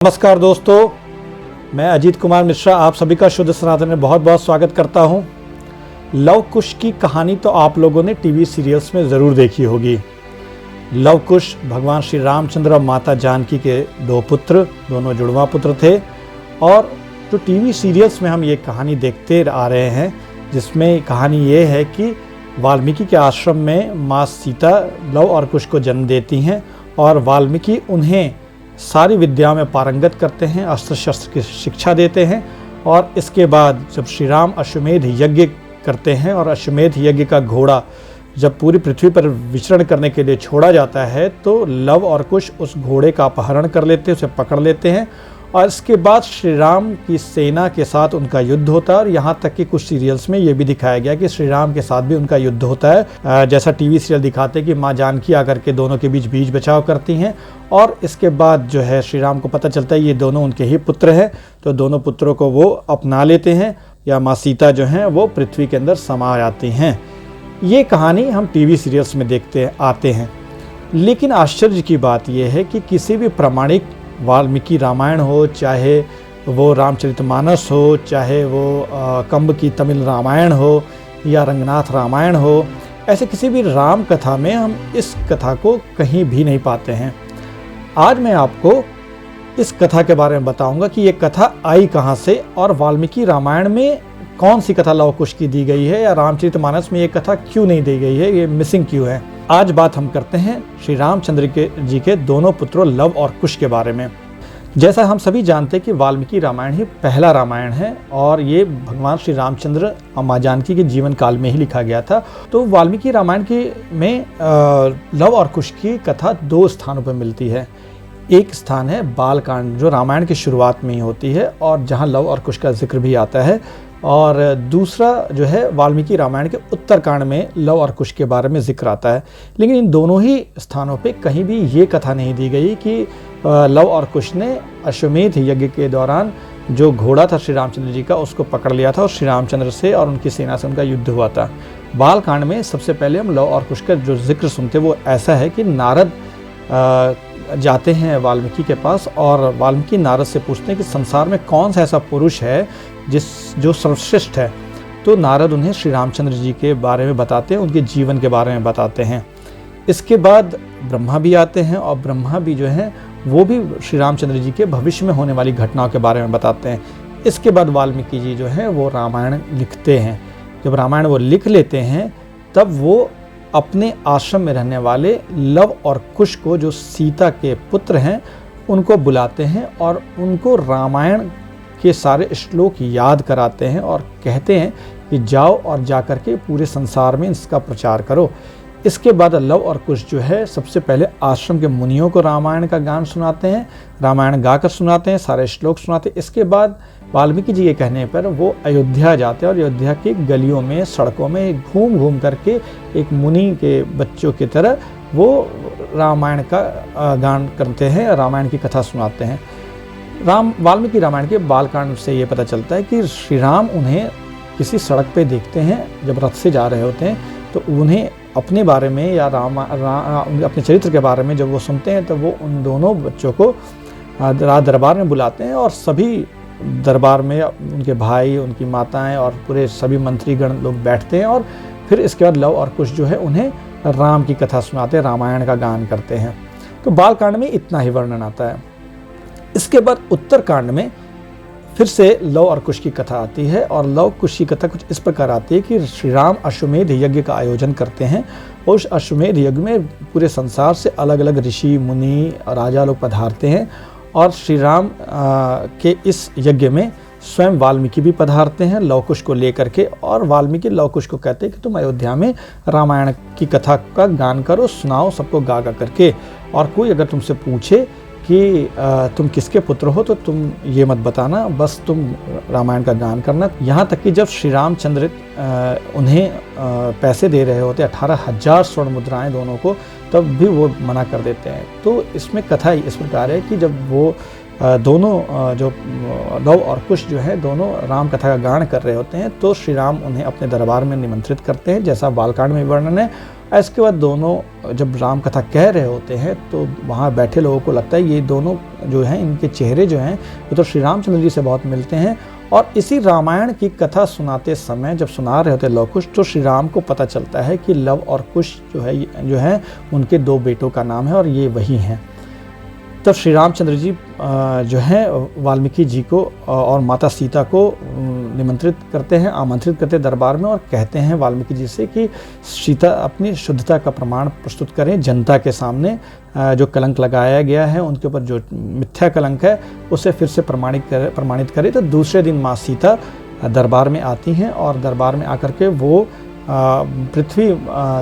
नमस्कार दोस्तों, मैं अजीत कुमार मिश्रा आप सभी का शुद्ध सनातन में बहुत बहुत स्वागत करता हूं। लव कुश की कहानी तो आप लोगों ने टीवी सीरियल्स में ज़रूर देखी होगी। लव कुश भगवान श्री रामचंद्र और माता जानकी के दो पुत्र, दोनों जुड़वा पुत्र थे। और जो टीवी सीरियल्स में हम ये कहानी देखते आ रहे हैं, जिसमें कहानी ये है कि वाल्मीकि के आश्रम में माँ सीता लव और कुश को जन्म देती हैं और वाल्मीकि उन्हें सारी विद्या में पारंगत करते हैं, अस्त्र शस्त्र की शिक्षा देते हैं। और इसके बाद जब श्री राम अश्वमेध यज्ञ करते हैं और अश्वमेध यज्ञ का घोड़ा जब पूरी पृथ्वी पर विचरण करने के लिए छोड़ा जाता है, तो लव और कुश उस घोड़े का अपहरण कर लेते हैं, उसे पकड़ लेते हैं। और इसके बाद श्री राम की सेना के साथ उनका युद्ध होता है। और यहाँ तक कि कुछ सीरियल्स में ये भी दिखाया गया कि श्री राम के साथ भी उनका युद्ध होता है, जैसा टीवी सीरियल दिखाते हैं कि माँ जानकी आकर के दोनों के बीच बचाव करती हैं। और इसके बाद जो है श्री राम को पता चलता है ये दोनों उनके ही पुत्र हैं, तो दोनों पुत्रों को वो अपना लेते हैं, या माँ सीता जो हैं वो पृथ्वी के अंदर समा जाती हैं। ये कहानी हम टीवी सीरियल्स में देखते आते हैं। लेकिन आश्चर्य की बात यह है कि किसी भी प्रामाणिक वाल्मीकि रामायण हो, चाहे वो रामचरितमानस हो, चाहे वो कंब की तमिल रामायण हो या रंगनाथ रामायण हो, ऐसे किसी भी राम कथा में हम इस कथा को कहीं भी नहीं पाते हैं। आज मैं आपको इस कथा के बारे में बताऊंगा कि ये कथा आई कहाँ से और वाल्मीकि रामायण में कौन सी कथा लव कुश की दी गई है, या रामचरितमानस में ये कथा क्यों नहीं दी गई है, ये मिसिंग क्यों है। आज बात हम करते हैं श्री रामचंद्र जी के दोनों पुत्रों लव और कुश के बारे में। जैसा हम सभी जानते हैं कि वाल्मीकि रामायण ही पहला रामायण है और ये भगवान श्री रामचंद्र और माँ जानकी के जीवन काल में ही लिखा गया था। तो वाल्मीकि रामायण में लव और कुश की कथा दो स्थानों पर मिलती है। एक स्थान है बालकांड, जो रामायण की शुरुआत में ही होती है और जहाँ लव और कुश का जिक्र भी आता है। और दूसरा जो है वाल्मीकि रामायण के उत्तरकांड में लव और कुश के बारे में जिक्र आता है। लेकिन इन दोनों ही स्थानों पे कहीं भी ये कथा नहीं दी गई कि लव और कुश ने अश्वमेध यज्ञ के दौरान जो घोड़ा था श्री रामचंद्र जी का, उसको पकड़ लिया था और श्री रामचंद्र से और उनकी सेना से उनका युद्ध हुआ था। बालकांड में सबसे पहले हम लव और कुश का जो जिक्र सुनते वो ऐसा है कि नारद जाते हैं वाल्मीकि के पास और वाल्मीकि नारद से पूछते हैं कि संसार में कौन सा ऐसा पुरुष है जो सर्वश्रेष्ठ है। तो नारद उन्हें श्री रामचंद्र जी के बारे में बताते हैं, उनके जीवन के बारे में बताते हैं। इसके बाद ब्रह्मा भी आते हैं और ब्रह्मा भी जो है वो भी श्री रामचंद्र जी के भविष्य में होने वाली घटनाओं के बारे में बताते हैं। इसके बाद वाल्मीकि जी जो है वो रामायण लिखते हैं। जब रामायण वो लिख लेते हैं तब वो अपने आश्रम में रहने वाले लव और कुश को, जो सीता के पुत्र हैं, उनको बुलाते हैं और उनको रामायण के सारे श्लोक याद कराते हैं और कहते हैं कि जाओ और जाकर के पूरे संसार में इसका प्रचार करो। इसके बाद लव और कुश जो है सबसे पहले आश्रम के मुनियों को रामायण का गान सुनाते हैं, रामायण गाकर सुनाते हैं, सारे श्लोक सुनाते हैं। इसके बाद वाल्मीकि जी के कहने पर वो अयोध्या जाते हैं और अयोध्या की गलियों में, सड़कों में घूम घूम करके एक मुनि के बच्चों की तरह वो रामायण का गान करते हैं, रामायण की कथा सुनाते हैं। वाल्मीकि रामायण के बालकांड से ये पता चलता है कि श्री राम उन्हें किसी सड़क पे देखते हैं, जब रथ से जा रहे होते हैं, तो उन्हें अपने बारे में या अपने चरित्र के बारे में जब वो सुनते हैं तो वो उन दोनों बच्चों को राज दरबार में बुलाते हैं और सभी दरबार में उनके भाई, उनकी माताएं और पूरे सभी मंत्रीगण लोग बैठते हैं। और फिर इसके बाद लव और कुश जो है उन्हें राम की कथा सुनाते हैं, रामायण का गान करते हैं। तो बालकांड में इतना ही वर्णन आता है। इसके बाद उत्तरकांड में फिर से लव और कुश की कथा आती है और लव कुश की कथा कुछ इस प्रकार आती है कि श्री राम अश्वमेध यज्ञ का आयोजन करते हैं और उस अश्वमेध यज्ञ में पूरे संसार से अलग अलग ऋषि, मुनि, राजा लोग पधारते हैं। और श्री राम के इस यज्ञ में स्वयं वाल्मीकि भी पधारते हैं लव कुश को लेकर के। और वाल्मीकि लव कुश को कहते हैं कि तुम अयोध्या में रामायण की कथा का गान करो, सुनाओ सबको गा गा करके। और कोई अगर तुमसे पूछे कि तुम किसके पुत्र हो तो तुम ये मत बताना, बस तुम रामायण का गान करना। यहाँ तक कि जब श्री रामचंद्र उन्हें पैसे दे रहे होते 18,000 स्वर्ण मुद्राएं दोनों को, तब भी वो मना कर देते हैं। तो इसमें कथा इस प्रकार है कि जब वो दोनों जो लव और कुश जो है दोनों राम कथा का गान कर रहे होते हैं, तो श्री राम उन्हें अपने दरबार में निमंत्रित करते हैं, जैसा बालकांड में वर्णन है। इसके बाद दोनों जब राम कथा कह रहे होते हैं तो वहाँ बैठे लोगों को लगता है ये दोनों जो हैं, इनके चेहरे जो हैं वो तो श्री रामचंद्र जी से बहुत मिलते हैं। और इसी रामायण की कथा सुनाते समय जब सुना रहे होते लव कुश, तो श्री राम को पता चलता है कि लव और कुश जो है उनके 2 बेटों का नाम है और ये वही हैं। तब श्री रामचंद्र जी जो है वाल्मीकि जी को और माता सीता को आमंत्रित करते दरबार में, और कहते हैं वाल्मीकि जी से कि सीता अपनी शुद्धता का प्रमाण प्रस्तुत करें जनता के सामने। जो कलंक लगाया गया है उनके ऊपर, जो मिथ्या कलंक है, उसे फिर से प्रमाणित करें। तो दूसरे दिन माँ सीता दरबार में आती हैं और दरबार में आकर के वो पृथ्वी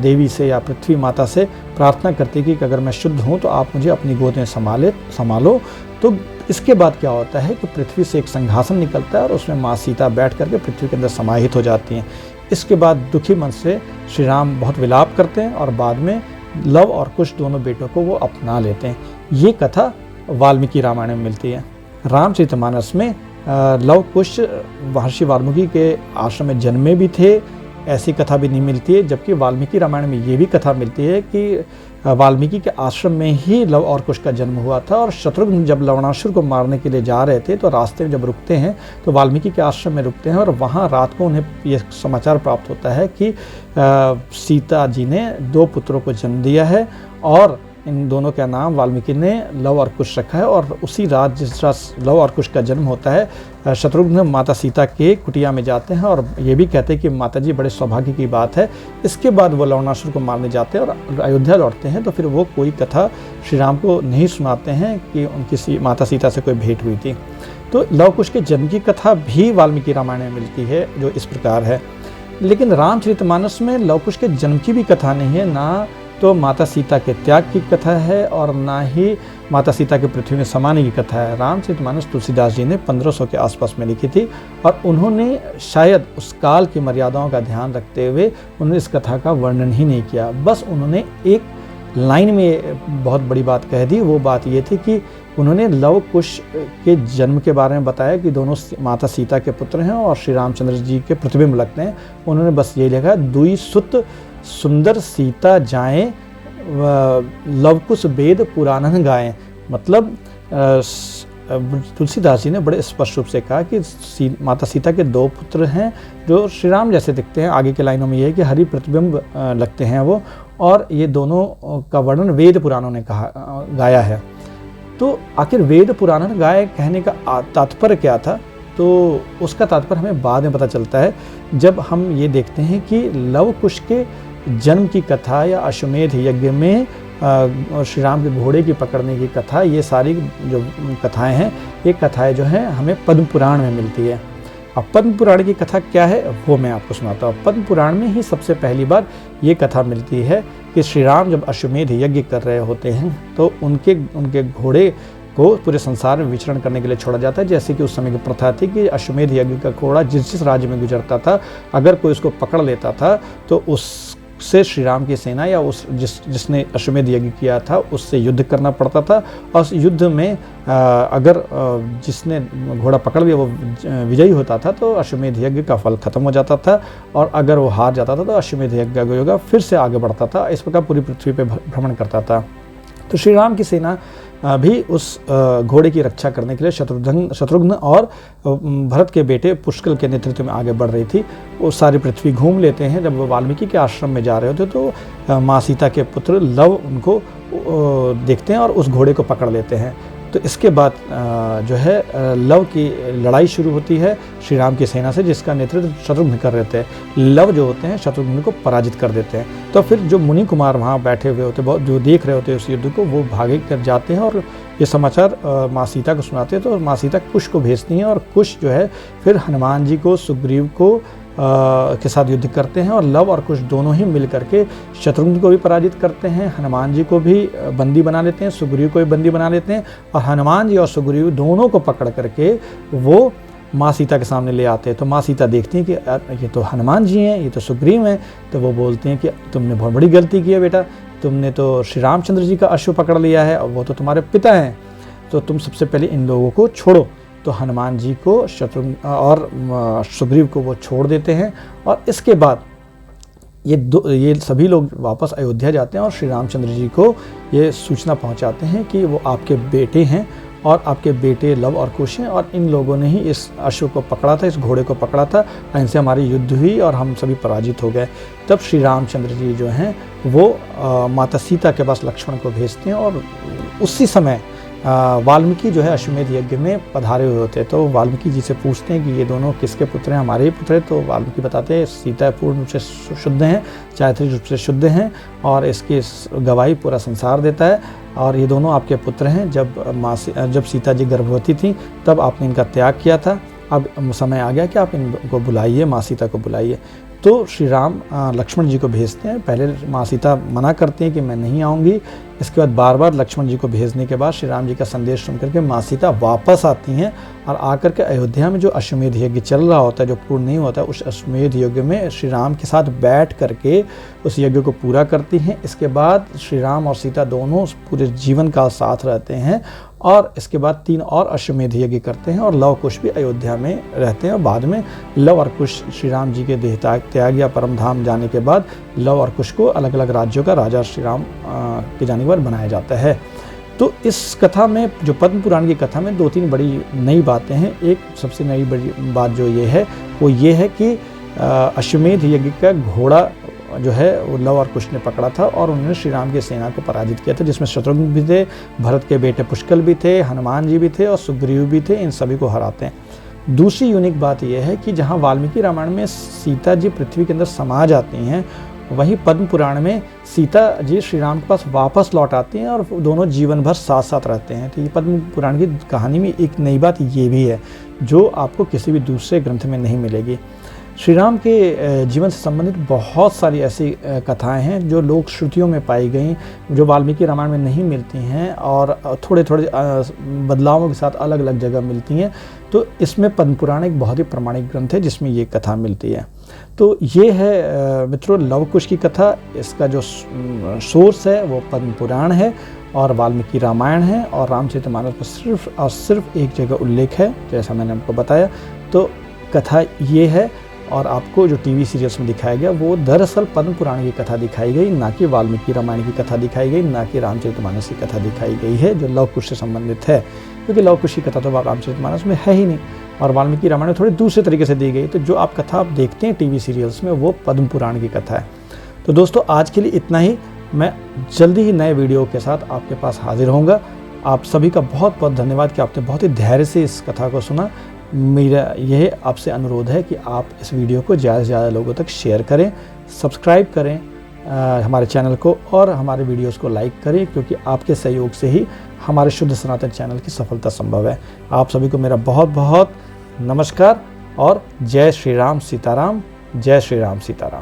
देवी से या पृथ्वी माता से प्रार्थना करती कि अगर मैं शुद्ध हूँ तो आप मुझे अपनी गोद में संभालो। तो इसके बाद क्या होता है कि पृथ्वी से एक सिंहासन निकलता है और उसमें माँ सीता बैठ करके पृथ्वी के अंदर समाहित हो जाती हैं। इसके बाद दुखी मन से श्री राम बहुत विलाप करते हैं और बाद में लव और कुश दोनों बेटों को वो अपना लेते हैं। ये कथा वाल्मीकि रामायण में मिलती है। रामचरितमानस में लव कुश महर्षि वाल्मीकि के आश्रम में जन्मे भी थे, ऐसी कथा भी नहीं मिलती है। जबकि वाल्मीकि रामायण में ये भी कथा मिलती है कि वाल्मीकि के आश्रम में ही लव और कुश का जन्म हुआ था। और शत्रुघ्न जब लवणासुर को मारने के लिए जा रहे थे तो रास्ते में जब रुकते हैं तो वाल्मीकि के आश्रम में रुकते हैं और वहाँ रात को उन्हें ये समाचार प्राप्त होता है कि सीता जी ने 2 पुत्रों को जन्म दिया है और इन दोनों का नाम वाल्मीकि ने लव और कुश रखा है। और उसी रात जिस रात लव और कुश का जन्म होता है, शत्रुघ्न माता सीता के कुटिया में जाते हैं और ये भी कहते हैं कि माता जी बड़े सौभाग्य की बात है। इसके बाद वो लवणासुर को मारने जाते हैं और अयोध्या लौटते हैं। तो फिर वो कोई कथा श्री राम को नहीं सुनाते हैं कि उनकी माता सीता से कोई भेंट हुई थी। तो लव कुश के जन्म की कथा भी वाल्मीकि रामायण में मिलती है, जो इस प्रकार है। लेकिन रामचरितमानस में लव कुश के जन्म की भी कथा नहीं है, ना तो माता सीता के त्याग की कथा है और ना ही माता सीता के पृथ्वी में समाने की कथा है। रामचरितमानस तुलसीदास जी ने 1500 के आसपास में लिखी थी और उन्होंने शायद उस काल की मर्यादाओं का ध्यान रखते हुए उन्होंने इस कथा का वर्णन ही नहीं किया। बस उन्होंने एक लाइन में बहुत बड़ी बात कह दी। वो बात ये थी कि उन्होंने लव कुश के जन्म के बारे में बताया कि दोनों माता सीता के पुत्र हैं और श्री रामचंद्र जी के प्रतिबिंब लगते हैं। उन्होंने बस ये लिखा, दुई सुत सुंदर सीता जाएं लव कुश वेद पुराणन गाएं। मतलब तुलसीदास जी ने बड़े स्पष्ट रूप से कहा कि माता सीता के 2 पुत्र हैं जो श्री राम जैसे दिखते हैं। आगे के लाइनों में ये है कि हरि प्रतिबिंब लगते हैं वो, और ये दोनों का वर्णन वेद पुराणों ने गाया है। तो आखिर वेद पुराणन गाए कहने का तात्पर्य क्या था, तो उसका तात्पर्य हमें बाद में पता चलता है जब हम ये देखते हैं कि लव कुश के जन्म की कथा या अश्वमेध यज्ञ में श्री राम के घोड़े की पकड़ने की कथा, ये सारी जो कथाएं हैं, ये कथाएं जो हैं हमें पद्म पुराण में मिलती है। अब पद्म पुराण की कथा क्या है वो मैं आपको सुनाता हूँ। पद्म पुराण में ही सबसे पहली बार ये कथा मिलती है कि श्री राम जब अश्वमेध यज्ञ कर रहे होते हैं तो उनके घोड़े को पूरे संसार में विचरण करने के लिए छोड़ा जाता है। जैसे कि उस समय की प्रथा थी कि अश्वमेध यज्ञ का घोड़ा जिस राज्य में गुजरता था, अगर कोई उसको पकड़ लेता था तो उससे श्री राम की सेना या जिसने अश्वमेध यज्ञ किया था उससे युद्ध करना पड़ता था। और उस युद्ध में अगर जिसने घोड़ा पकड़ लिया वो विजयी होता था तो अश्वमेध यज्ञ का फल खत्म हो जाता था, और अगर वो हार जाता था तो अश्वमेध यज्ञ का योगा फिर से आगे बढ़ता था। इस प्रकार पूरी पृथ्वी पर भ्रमण करता था। तो श्री राम की सेना भी उस घोड़े की रक्षा करने के लिए शत्रुघ्न और भरत के बेटे पुष्कल के नेतृत्व में आगे बढ़ रही थी। वो सारी पृथ्वी घूम लेते हैं। जब वो वाल्मीकि के आश्रम में जा रहे होते तो माँ सीता के पुत्र लव उनको देखते हैं और उस घोड़े को पकड़ लेते हैं। तो इसके बाद जो है लव की लड़ाई शुरू होती है श्री राम की सेना से, जिसका नेतृत्व शत्रुघ्न कर रहे थे। लव जो होते हैं शत्रुघ्न को पराजित कर देते हैं। तो फिर जो मुनि कुमार वहाँ बैठे हुए होते, जो देख रहे होते उस युद्ध को, वो भागे कर जाते हैं और ये समाचार माँ सीता को सुनाते हैं। तो माँ सीता कुश को भेजती हैं और कुश जो है फिर हनुमान जी को, सुग्रीव को के साथ युद्ध करते हैं। और लव और कुश दोनों ही मिल करके शत्रुघ्न को भी पराजित करते हैं, हनुमान जी को भी बंदी बना लेते हैं, सुग्रीव को भी बंदी बना लेते हैं। और हनुमान जी और सुग्रीव दोनों को पकड़ करके वो माँ सीता के सामने ले आते हैं। तो माँ सीता देखती हैं कि ये तो हनुमान जी हैं, ये तो सुग्रीव हैं। तो वो बोलते हैं कि तुमने बहुत बड़ी गलती की है बेटा, तुमने तो श्री रामचंद्र जी का अश्व पकड़ लिया है और वो तो तुम्हारे पिता हैं, तो तुम सबसे पहले इन लोगों को छोड़ो। तो हनुमान जी को, शत्रुघ्न और सुग्रीव को वो छोड़ देते हैं। और इसके बाद ये सभी लोग वापस अयोध्या जाते हैं और श्री रामचंद्र जी को ये सूचना पहुंचाते हैं कि वो आपके बेटे हैं और आपके बेटे लव और कुश हैं, और इन लोगों ने ही इस अश्व को पकड़ा था, इस घोड़े को पकड़ा था, इनसे हमारी युद्ध हुई और हम सभी पराजित हो गए। तब श्री रामचंद्र जी जो हैं वो माता सीता के पास लक्ष्मण को भेजते हैं, और उसी समय वाल्मीकि जो है अश्वमेध यज्ञ में पधारे हुए होते हैं। तो वाल्मीकि जी से पूछते हैं कि ये दोनों किसके पुत्र हैं? हमारे ही पुत्र हैं। तो वाल्मीकि बताते हैं सीता पूर्ण रूप से शुद्ध हैं, चारित्रिक रूप से शुद्ध हैं, और इसकी गवाही पूरा संसार देता है, और ये दोनों आपके पुत्र हैं। जब सीता जी गर्भवती थी तब आपने इनका त्याग किया था, अब समय आ गया कि आप इनको बुलाइए, माँ सीता को बुलाइए। तो श्री राम लक्ष्मण जी को भेजते हैं। पहले माँ सीता मना करती हैं कि मैं नहीं आऊँगी। इसके बाद बार बार लक्ष्मण जी को भेजने के बाद श्री राम जी का संदेश सुन करके माँ सीता वापस आती हैं, और आकर के अयोध्या में जो अश्वमेध यज्ञ चल रहा होता है, जो पूर्ण नहीं होता है, उस अश्वमेध यज्ञ में श्री राम के साथ बैठ करके उस यज्ञ को पूरा करती हैं। इसके बाद श्री राम और सीता दोनों पूरे जीवन काल साथ रहते हैं, और इसके बाद 3 और अश्वमेध यज्ञ करते हैं, और लव कुश भी अयोध्या में रहते हैं। और बाद में लव और कुश श्री राम जी के देह त्याग या परम धाम जाने के बाद लव और कुश को अलग अलग राज्यों का राजा श्री राम के जाने के बाद बनाया जाता है। तो इस कथा में, जो पद्म पुराण की कथा में 2-3 बड़ी नई बातें हैं। एक सबसे नई बड़ी बात जो ये है वो ये है कि अश्वमेध यज्ञ का घोड़ा जो है वो लव और कुश ने पकड़ा था, और उन्होंने श्री राम की सेना को पराजित किया था, जिसमें शत्रुघ्न भी थे, भरत के बेटे पुष्कल भी थे, हनुमान जी भी थे और सुग्रीव भी थे। इन सभी को हराते हैं। दूसरी यूनिक बात यह है कि जहाँ वाल्मीकि रामायण में सीता जी पृथ्वी के अंदर समा जाती हैं, वहीं पद्म पुराण में सीता जी श्री राम के पास वापस लौट आती हैं, और दोनों जीवन भर साथ साथ रहते हैं। तो ये पद्म पुराण की कहानी में एक नई बात ये भी है, जो आपको किसी भी दूसरे ग्रंथ में नहीं मिलेगी। श्री राम के जीवन से संबंधित बहुत सारी ऐसी कथाएं हैं जो लोक श्रुतियों में पाई गई, जो वाल्मीकि रामायण में नहीं मिलती हैं, और थोड़े थोड़े बदलावों के साथ अलग अलग जगह मिलती हैं। तो इसमें पद्म पुराण एक बहुत ही प्रमाणिक ग्रंथ है जिसमें ये कथा मिलती है। तो ये है मित्रों लव कुश की कथा। इसका जो सोर्स है वो पद्म पुराण है और वाल्मीकि रामायण है, और रामचरितमानस का सिर्फ और सिर्फ एक जगह उल्लेख है, जैसा मैंने आपको बताया। तो कथा ये है, और आपको जो टीवी सीरियल्स में दिखाया गया वो दरअसल पद्म पुराण की कथा दिखाई गई, ना कि वाल्मीकि रामायण की कथा दिखाई गई, ना कि रामचरितमानस की कथा दिखाई गई है, जो लव कुश से संबंधित है। क्योंकि लव कुश की कथा तो रामचरितमानस में है ही नहीं, और वाल्मीकि रामायण में थोड़ी दूसरे तरीके से दी गई। तो जो आप कथा आप देखते हैं टीवी सीरियल्स में, वो पद्म पुराण की कथा है। तो दोस्तों आज के लिए इतना ही। मैं जल्दी ही नए वीडियो के साथ आपके पास हाजिर होऊंगा। आप सभी का बहुत बहुत धन्यवाद कि आपने बहुत ही धैर्य से इस कथा को सुना। मेरा यह आपसे अनुरोध है कि आप इस वीडियो को ज़्यादा से ज़्यादा लोगों तक शेयर करें, सब्सक्राइब करें हमारे चैनल को, और हमारे वीडियोस को लाइक करें, क्योंकि आपके सहयोग से ही हमारे शुद्ध सनातन चैनल की सफलता संभव है। आप सभी को मेरा बहुत बहुत नमस्कार, और जय श्री राम सीताराम, जय श्री राम सीताराम।